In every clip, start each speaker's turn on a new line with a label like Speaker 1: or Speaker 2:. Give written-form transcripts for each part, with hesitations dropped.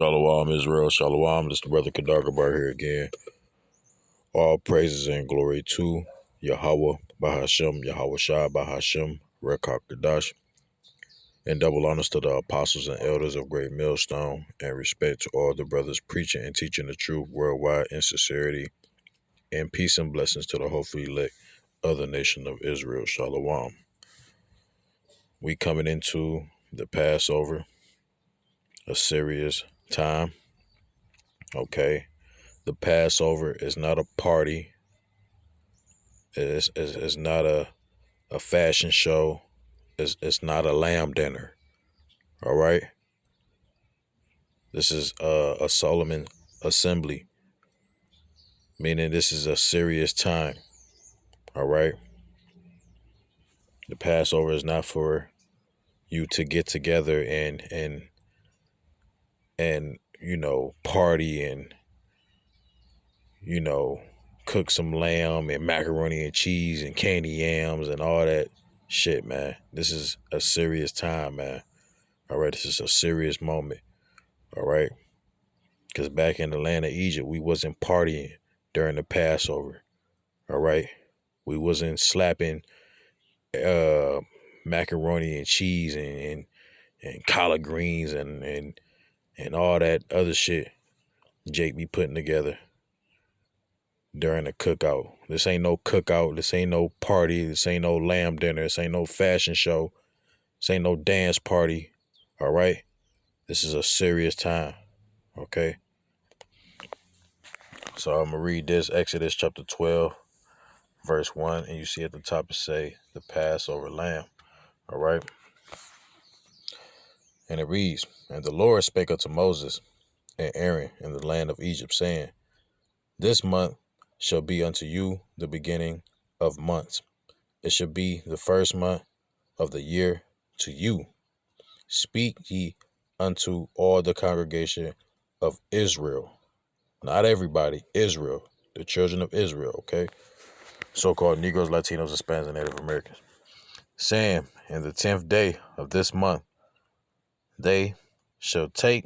Speaker 1: Shalom, Israel. Shalom. This is the brother Kadargabar here again. All praises and glory to Yahweh, Bahashem, Yahweh Shah, Bahashem, Rekha Kadash, and double honors to the apostles and elders of Great Millstone, and respect to all the brothers preaching and teaching the truth worldwide in sincerity, and peace and blessings to the hopefully elect of the nation of Israel. Shalom. We coming into the Passover, a serious time, okay? The Passover is not a party. It's not a fashion show. It's not a lamb dinner. All right. This is a Solomon assembly, meaning this is a serious time. All right. The Passover is not for you to get together and party and cook some lamb and macaroni and cheese and candy yams and all that shit, man. This is a serious time, man. All right. This is a serious moment. All right. Because back in the land of Egypt, we wasn't partying during the Passover. All right. We wasn't slapping uh, macaroni and cheese and collard greens and all that other shit Jake be putting together during the cookout. This ain't no cookout. This ain't no party. This ain't no lamb dinner. This ain't no fashion show. This ain't no dance party. All right. This is a serious time. Okay. So I'm going to read this, Exodus chapter 12, verse 1, and you see at the top it say, the Passover lamb. All right. And it reads, And the Lord spake unto Moses and Aaron in the land of Egypt, saying, This month shall be unto you the beginning of months. It shall be the first month of the year to you. Speak ye unto all the congregation of Israel. Not everybody, Israel, the children of Israel, okay? So-called Negroes, Latinos, Hispanics, and Native Americans. Saying, In the 10th day of this month, they shall take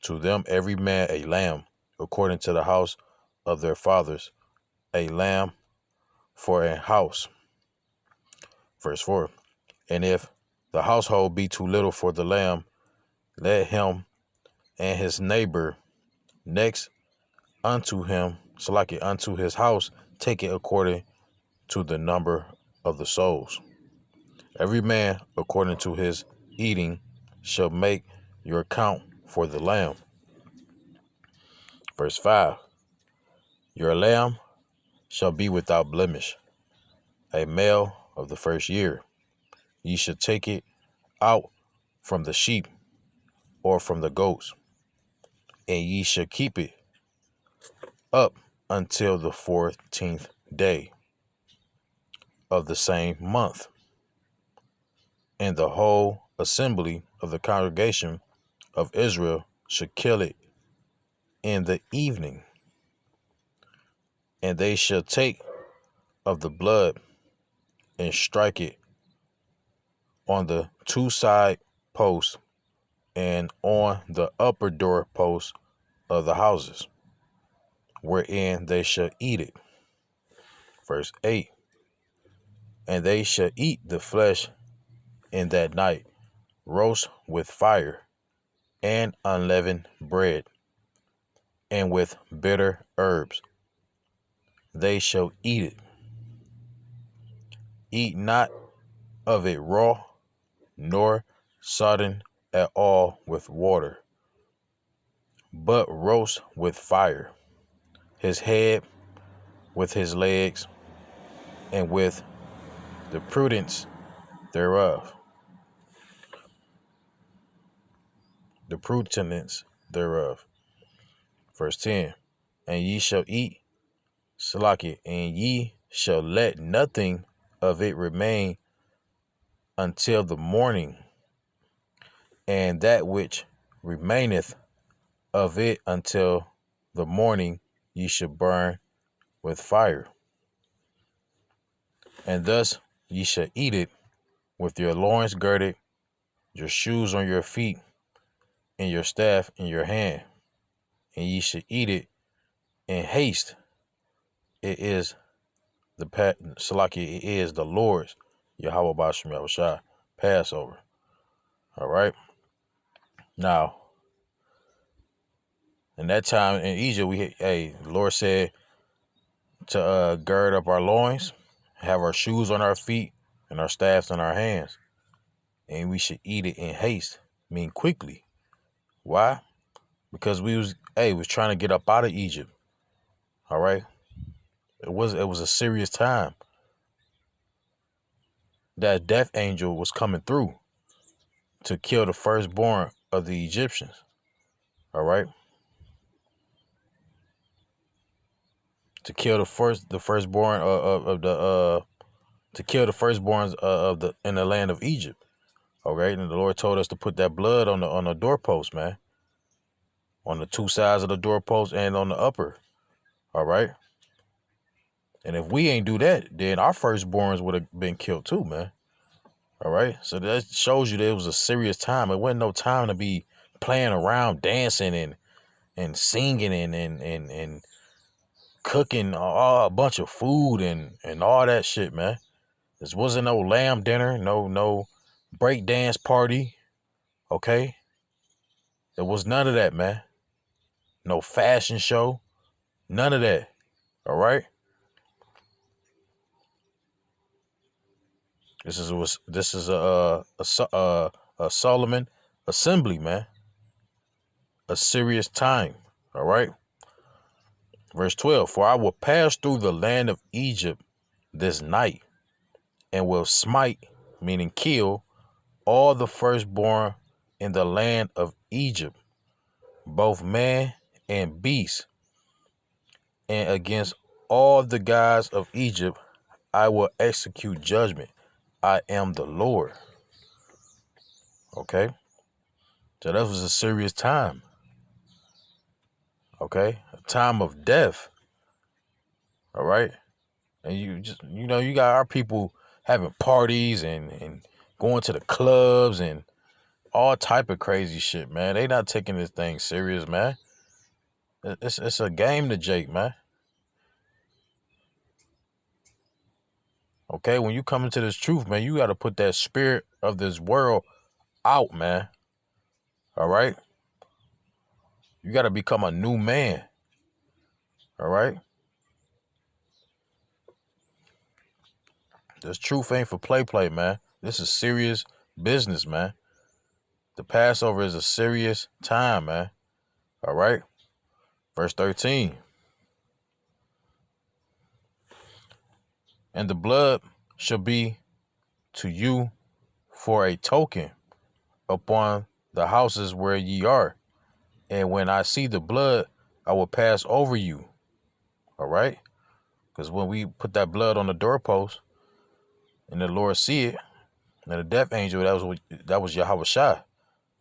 Speaker 1: to them every man a lamb, according to the house of their fathers, a lamb for a house. Verse 4. And if the household be too little for the lamb, let him and his neighbor next unto him, select it unto his house, take it according to the number of the souls. Every man according to his eating shall make your count for the lamb. Verse 5. Your lamb shall be without blemish, a male of the first year. Ye shall take it out from the sheep or from the goats, and ye shall keep it up until the 14th day of the same month. And the whole assembly of the congregation of Israel shall kill it in the evening. And they shall take of the blood and strike it on the two side posts and on the upper door posts of the houses, wherein they shall eat it. Verse 8. And they shall eat the flesh in that night, roast with fire and unleavened bread, and with bitter herbs. They shall eat it. Eat not of it raw, nor sodden at all with water, but roast with fire, his head with his legs, and with the prudence thereof. The prudence thereof. Verse 10. And ye shall eat Salaki, and ye shall let nothing of it remain until the morning, and that which remaineth of it until the morning ye shall burn with fire. And thus ye shall eat it with your loins girded, your shoes on your feet, and your staff in your hand. and ye should eat it in haste. It is Salaki, it is the Lord's Yahweh Bashim Yahushua Passover. All right. Now, in that time in Egypt, the Lord said to gird up our loins, have our shoes on our feet, and our staffs in our hands, and we should eat it in haste, mean quickly. Why? Because we was trying to get up out of Egypt. All right. It was a serious time. That death angel was coming through to kill the firstborn of the Egyptians. All right. To kill the firstborn of the to kill the firstborns of the in the land of Egypt. All right. And the Lord told us to put that blood on the doorpost, man. On the two sides of the doorpost and on the upper. All right. And if we ain't do that, then our firstborns would have been killed too, man. All right. So that shows you that it was a serious time. It wasn't no time to be playing around, dancing and singing and cooking a bunch of food and all that shit, man. This wasn't no lamb dinner, no break dance party. Okay. There was none of that, man. No fashion show. None of that. All right. This is a Solomon assembly, man. A serious time. All right. Verse 12, for I will pass through the land of Egypt this night and will smite, meaning kill, all the firstborn in the land of Egypt, both man and beast, and against all the gods of Egypt I will execute judgment. I am the Lord. Okay. So that was a serious time. Okay. A time of death. All right. And you got our people having parties and going to the clubs and all type of crazy shit, man. They not taking this thing serious, man. It's a game to Jake, man. Okay, when you come into this truth, man, you got to put that spirit of this world out, man. All right? You got to become a new man. All right? This truth ain't for play, man. This is serious business, man. The Passover is a serious time, man. All right? Verse 13. And the blood shall be to you for a token upon the houses where ye are. And when I see the blood, I will pass over you. All right? Because when we put that blood on the doorpost and the Lord see it, and the death angel, that was Yahweh Shai.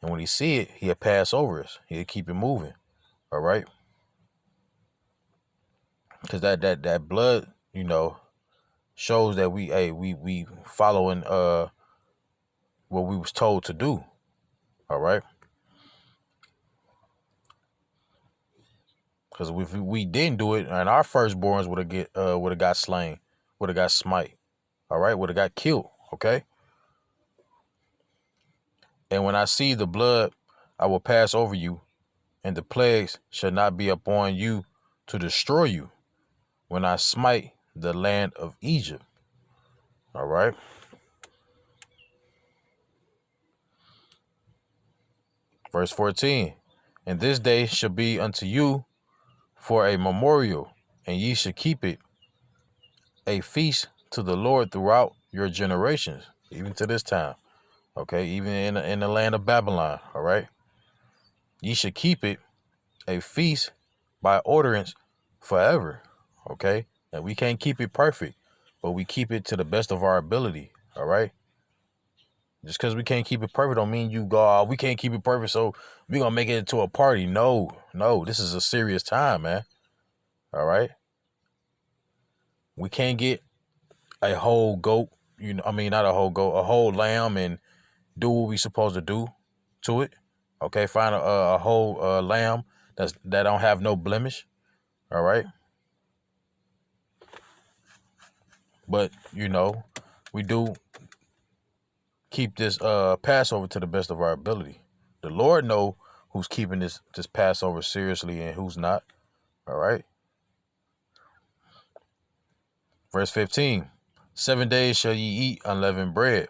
Speaker 1: And when he see it, he'll pass over us. He'll keep it moving. All right? Because that blood, shows that we following what we was told to do. All right? Because if we didn't do it, and our firstborns would have got slain, would have got smite. All right, would have got killed. Okay. And when I see the blood, I will pass over you, and the plagues shall not be upon you to destroy you when I smite the land of Egypt. All right. Verse 14. And this day shall be unto you for a memorial, and ye shall keep it a feast to the Lord throughout your generations, even to this time. Okay, even in the land of Babylon. All right. Ye should keep it a feast by ordinance forever. Okay. And we can't keep it perfect, but we keep it to the best of our ability. All right. Just because we can't keep it perfect don't mean you go, oh, we can't keep it perfect, so we're going to make it into a party. No, this is a serious time, man. All right. We can't get a whole goat, not a whole goat, a whole lamb and do what we supposed to do to it. Okay. Find a whole lamb that don't have no blemish. All right. But we do keep this Passover to the best of our ability. The Lord know who's keeping this Passover seriously and who's not. All right. Verse 15. 7 days shall ye eat unleavened bread.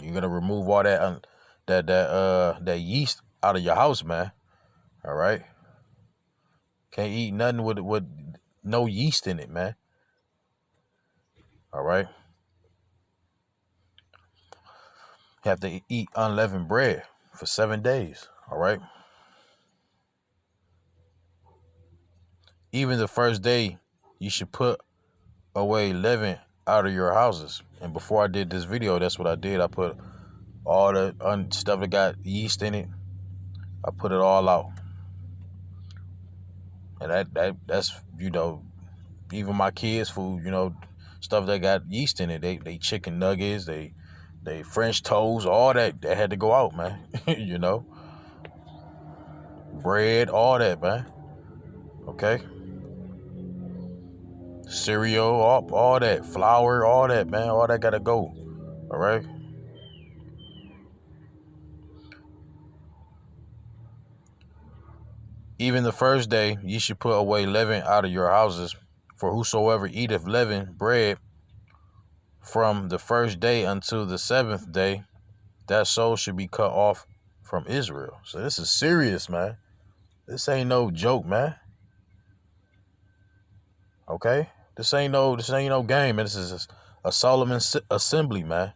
Speaker 1: You're gonna remove all that yeast out of your house, man. All right. Can't eat nothing with no yeast in it, man. All right. Have to eat unleavened bread for 7 days. All right. Even the first day, you should put away leaven out of your houses. And before I did this video, that's what I did. I put all the stuff that got yeast in it. I put it all out. And that's even my kids' food, stuff that got yeast in it. They chicken nuggets, they French toast, all that had to go out, man. Bread, all that, man. Okay. Cereal, all that, flour, all that, man. All that gotta go. All right. Even the first day, ye should put away leaven out of your houses. For whosoever eateth leavened bread from the first day until the seventh day, that soul should be cut off from Israel. So this is serious, man. This ain't no joke, man. Okay? This ain't no game, man. This is a Solemn assembly, man.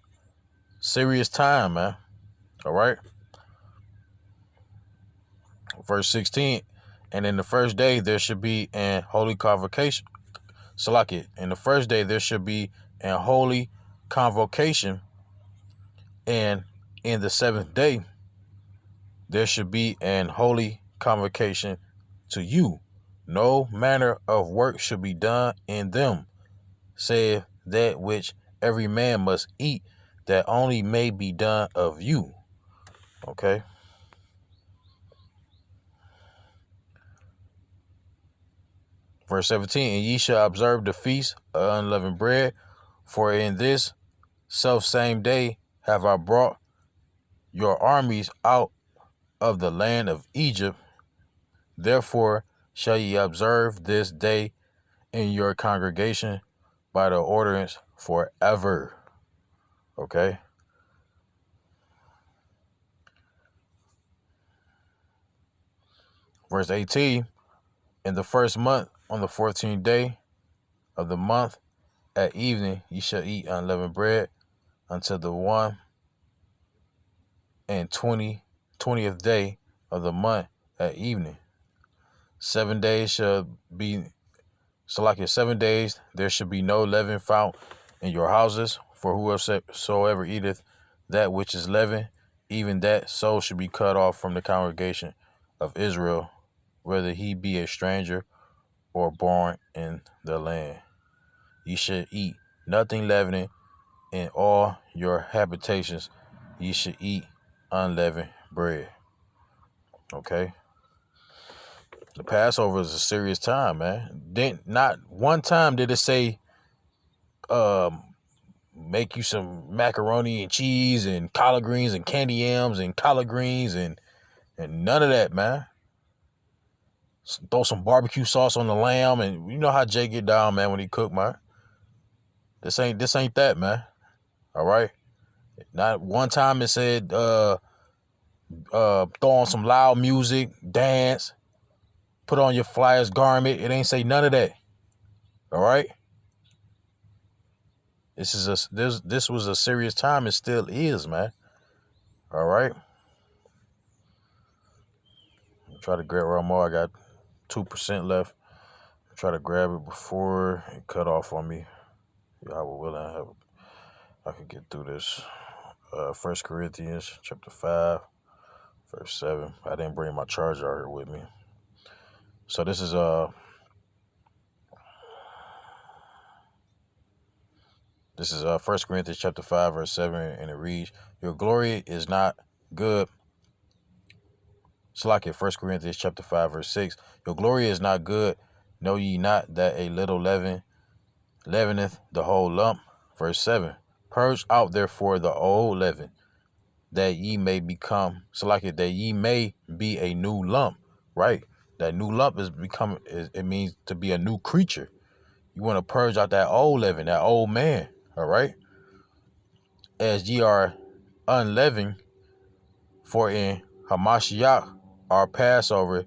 Speaker 1: Serious time, man. All right? Verse 16, and in the first day there should be an holy convocation. Salaki, in the first day there should be an holy convocation, and in the seventh day there should be an holy convocation to you. No manner of work should be done in them, save that which every man must eat, that only may be done of you. Okay? Verse 17, and ye shall observe the feast of unleavened bread, for in this self same day have I brought your armies out of the land of Egypt. Therefore shall ye observe this day in your congregation by the ordinance forever. Okay? Verse 18, in the first month, on the 14th day of the month, at evening ye shall eat unleavened bread until the 120th day of the month at evening. 7 days shall be, so like 7 days, there should be no leaven found in your houses, for whosoever eateth that which is leaven, even that soul should be cut off from the congregation of Israel, whether he be a stranger or born in the land. Ye should eat nothing leavening in all your habitations. Ye should eat unleavened bread. Okay? The Passover is a serious time, man. Not one time did it say, make you some macaroni and cheese and collard greens and candy yams and collard greens and none of that, man. Throw some barbecue sauce on the lamb, and you know how Jay get down, man, when he cook, man. This ain't that, man. All right. Not one time it said throw on some loud music, dance, put on your flyest garment. It ain't say none of that. All right. This was a serious time. It still is, man. All right. Try to grab one more. I got 2% left. Try to grab it before it cut off on me. I will willing. I could get through this. 1 Corinthians chapter 5, verse 7. I didn't bring my charger out here with me. So this is 1 Corinthians chapter 5, verse 7, and it reads, your glory is not good It's like in 1 Corinthians chapter 5, verse 6. Your glory is not good. Know ye not that a little leaven leaveneth the whole lump? Verse 7. Purge out therefore the old leaven, that ye may become, so like it, that ye may be a new lump, right? That new lump it means to be a new creature. You want to purge out that old leaven, that old man, all right? As ye are unleavened, for in Hamashiach our Passover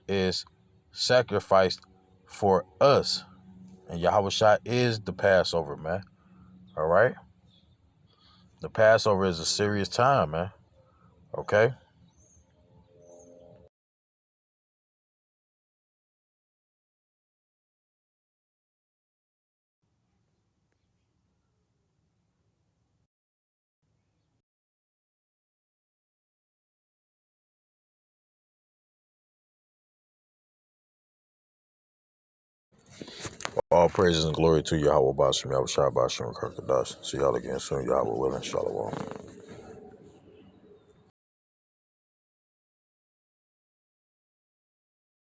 Speaker 1: is sacrificed for us. And Yahushua is the Passover, man. All right? The Passover is a serious time, man. Okay? All praises and glory to Yahweh Bashim, Yahweh Shai Bashim, Kirkadash. See y'all again soon, Yahweh willing. Shalom.